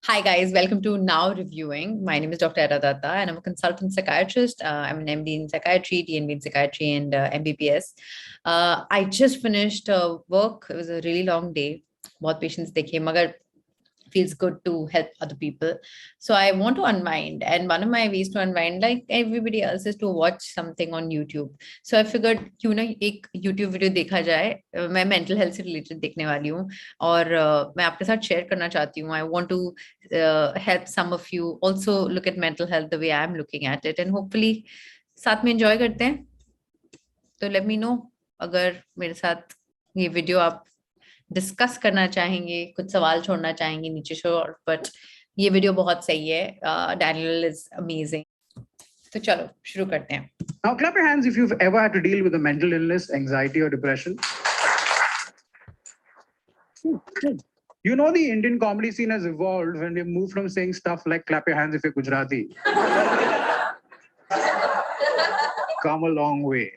Hi guys, welcome to Now Reviewing. My name is Dr. Era Dutta and I'm a consultant psychiatrist. I'm an MD in psychiatry, DNB in psychiatry and MBBS. I just finished work. It was a really long day. बहुत patients देखे मगर feels good to help other people. So I want to unwind, and one of my ways to unwind, like everybody else, is to watch something on YouTube. So I figured क्यों ना एक YouTube video देखा जाए. मैं mental health से related देखने वाली हूँ और मैं आपके साथ share करना चाहती हूँ. I want to help some of you also look at mental health the way I'm looking at it, and hopefully साथ में enjoy करते हैं. तो let me know अगर मेरे साथ ये वीडियो आप डिस्कस करना चाहेंगे, कुछ सवाल छोड़ना चाहेंगे नीचे शोर, बट ये वीडियो बहुत सही है. Daniel is amazing. तो चलो शुरू करते हैं. Now clap your hands if you've ever had to deal with a mental illness, anxiety or depression. You know the Indian comedy scene has evolved when we moved from saying stuff like clap your hands if you're Gujarati. Come a long way.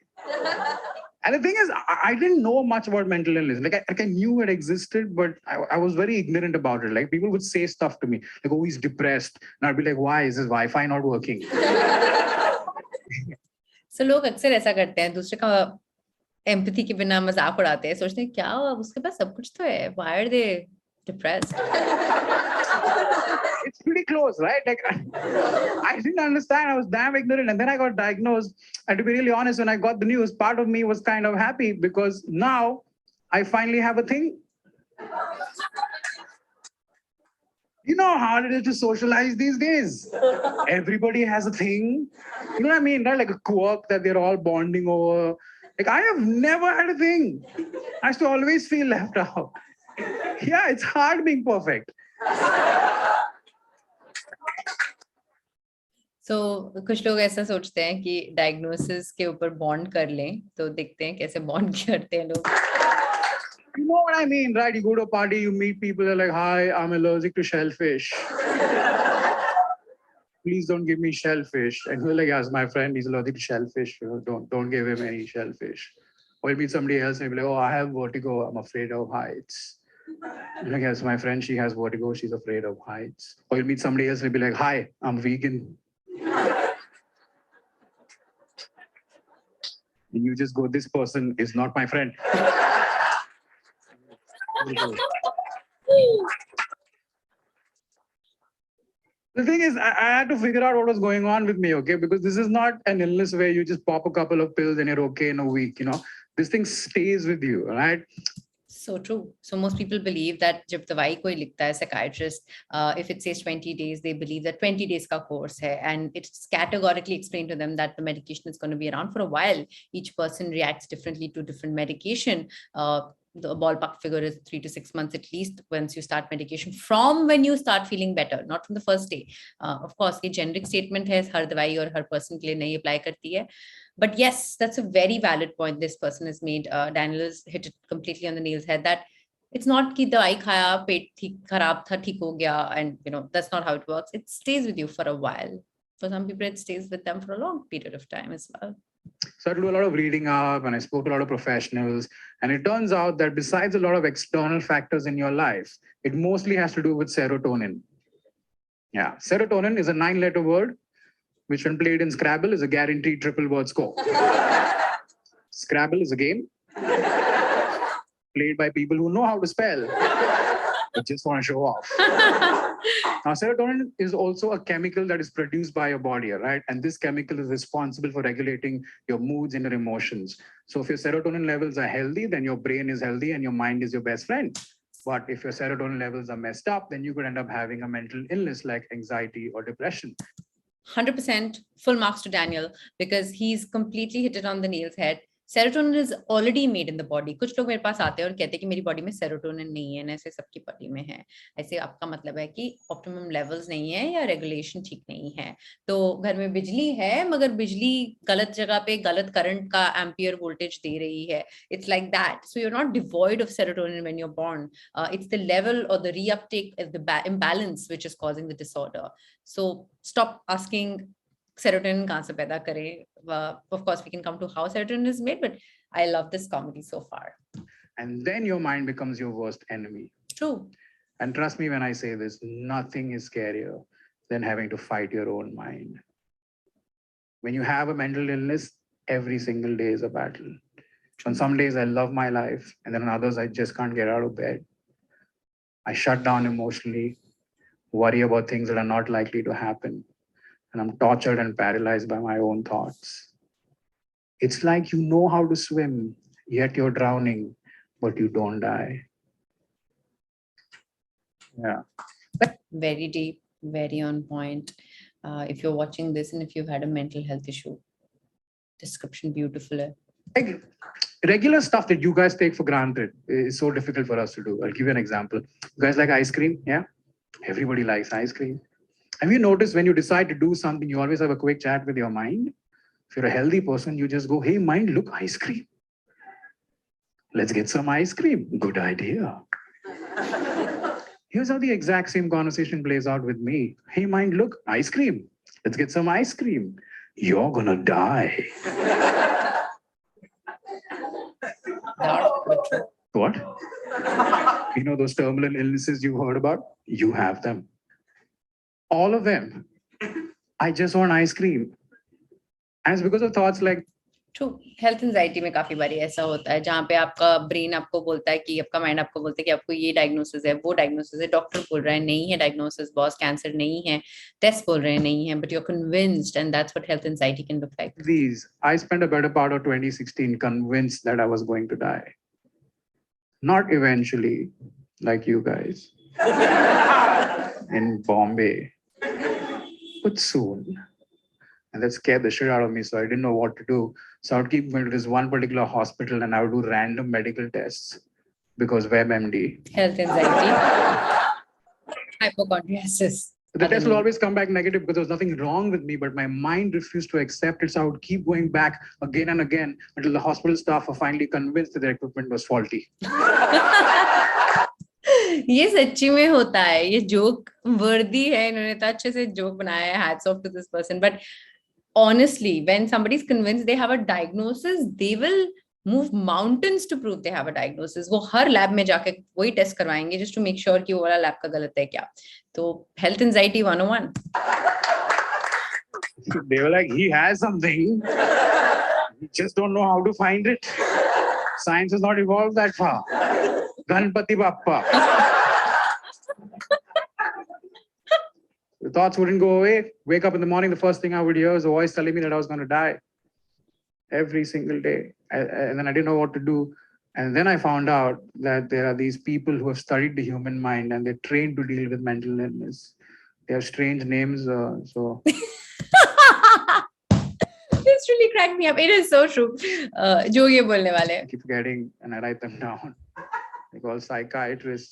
And the thing is, I didn't know much about mental illness. Like I knew it existed, but I was very ignorant about it. Like people would say stuff to me, like, oh, he's depressed. And I'd be like, why? Is his Wi-Fi not working? So लोग अक्सर ऐसा करते हैं, दूसरे का empathy के बिना मजाक उड़ाते हैं, सोचते हैं क्या उसके पास सब कुछ तो है, why are they depressed? It's pretty close, right? Like I didn't understand. I was damn ignorant. And then I got diagnosed. And to be really honest, when I got the news, part of me was kind of happy because now I finally have a thing. You know how hard it is to socialize these days. Everybody has a thing. You know what I mean, right? Like a quirk that they're all bonding over. Like I have never had a thing. I used to always feel left out. Yeah, it's hard being perfect. So, कुछ लोग ऐसा सोचते हैं कि diagnosis के ऊपर bond कर लें, तो देखते हैं कैसे बॉन्ड करते हैं लोग. You know what I mean, right? You go to a party, you meet people, they're like, hi, I'm allergic to shellfish. Please don't give me shellfish. And you're like, yes, my friend, he's allergic to shellfish. You know, don't give him any shellfish. Or you meet somebody else and you'll be like, oh, I have vertigo, I'm afraid of heights. You're like, yes, my friend, she has vertigo, she's afraid of heights. Or you'll meet somebody else and you'll be like, hi, I'm vegan. And you just go, this person is not my friend. The thing is, I had to figure out what was going on with me, okay? Because this is not an illness where you just pop a couple of pills and you're okay in a week, you know? This thing stays with you, right? So true. So most people believe that जब दवाई कोई लिखता है psychiatrist, if it says 20 days, they believe that 20 days का course है, and it's categorically explained to them that the medication is going to be around for a while. Each person reacts differently to different medication. The ballpark figure is 3 to 6 months at least once you start medication, from when you start feeling better, not from the first day. Of course, ये generic statement है, हर दवाई और हर person के लिए नहीं apply करती है. But yes, that's a very valid point this person has made. Daniel has hit it completely on the nail's head, that it's not कि दवाई खाया, पेट ठीक खराब था, ठीक हो गया, and you know that's not how it works. It stays with you for a while. For some people, it stays with them for a long period of time as well. So I had to do a lot of reading up and I spoke to a lot of professionals. And it turns out that besides a lot of external factors in your life, it mostly has to do with serotonin. Yeah, serotonin is a 9-letter word, which when played in Scrabble is a guaranteed triple word score. Scrabble is a game played by people who know how to spell, but just want to show off. Now, serotonin is also a chemical that is produced by your body, right? And this chemical is responsible for regulating your moods and your emotions. So if your serotonin levels are healthy, then your brain is healthy and your mind is your best friend. But if your serotonin levels are messed up, then you could end up having a mental illness like anxiety or depression. 100% full marks to Daniel, because he's completely hit it on the nail's head. Serotonin is already made in the body. कुछ लोग मेरे पास आते हैं और कहते हैं कि मेरी बॉडी में सेरोटोनिन नहीं है, ऐसे सबकी बॉडी में है. ऐसे आपका मतलब है कि ऑप्टिमम लेवल्स नहीं है या रेगुलेशन ठीक नहीं है. तो घर में बिजली है मगर बिजली गलत जगह पे गलत करंट का एम्पियर वोल्टेज दे रही है. It's like that. So you're not devoid of serotonin when you're born. It's the level or the reuptake of the imbalance which is causing the disorder. So stop asking serotonin कहाँ से पैदा करें. Of course, we can come to how serotonin is made, but I love this comedy so far. And then your mind becomes your worst enemy. True. And trust me when I say this, nothing is scarier than having to fight your own mind. When you have a mental illness, every single day is a battle. On some days, I love my life, and then on others, I just can't get out of bed. I shut down emotionally, worry about things that are not likely to happen, and I'm tortured and paralyzed by my own thoughts. It's like you know how to swim, yet you're drowning, but you don't die. Yeah. Very deep, very on point. If you're watching this and if you've had a mental health issue, description beautiful. Like regular stuff that you guys take for granted is so difficult for us to do. I'll give you an example. You guys like ice cream? Yeah? Everybody likes ice cream. Have you noticed when you decide to do something, you always have a quick chat with your mind? If you're a healthy person, you just go, hey, mind, look, ice cream. Let's get some ice cream. Good idea. Here's how the exact same conversation plays out with me. Hey, mind, look, ice cream. Let's get some ice cream. You're gonna die. What? You know those terminal illnesses you've heard about? You have them. All of them. I just want ice cream. And it's because of thoughts like, true health anxiety में काफी बारी ऐसा होता है जहाँ पे आपका brain आपको बोलता है कि आपका माइंड आपको बोलता है कि आपको ये डायग्नोसिस है, वो डायग्नोसिस है, डॉक्टर बोल रहा है नहीं है डायग्नोसिस, बॉस कैंसर नहीं है, टेस्ट बोल रहे हैं नहीं है, but you are convinced and that's what health anxiety can look like. these. I spent a better part of 2016 convinced that I was going to die. Not eventually, like you guys in Bombay, but soon. And that scared the shit out of me, so I didn't know what to do. So I would keep going to this one particular hospital and I would do random medical tests because WebMD. Health anxiety, hypochondriasis. The test will always come back negative because there was nothing wrong with me, but my mind refused to accept it. So I would keep going back again and again until the hospital staff were finally convinced that their equipment was faulty. ये सच्ची में होता है, ये joke वर्दी है, इन्होंने तो अच्छे से जोक बनाया है, hats off to this person. But honestly, when somebody is convinced they have a diagnosis, they will move mountains to prove they have a diagnosis. वो हर लैब में जाके वही टेस्ट करवाएंगे just to make sure कि वो वाला lab का गलत है क्या. तो health anxiety 101. They were like, he has something. We just don't know how to find it. Science has not evolved that far. Ganpati Bappa. The thoughts wouldn't go away. Wake up in the morning, the first thing I would hear was a voice telling me that I was going to die. Every single day. And then I didn't know what to do. And then I found out that there are these people who have studied the human mind and they're trained to deal with mental illness. They have strange names. So This really cracked me up. It is so true. जो ये बोलने वाले. I keep forgetting and I write them down. They call psychiatrists.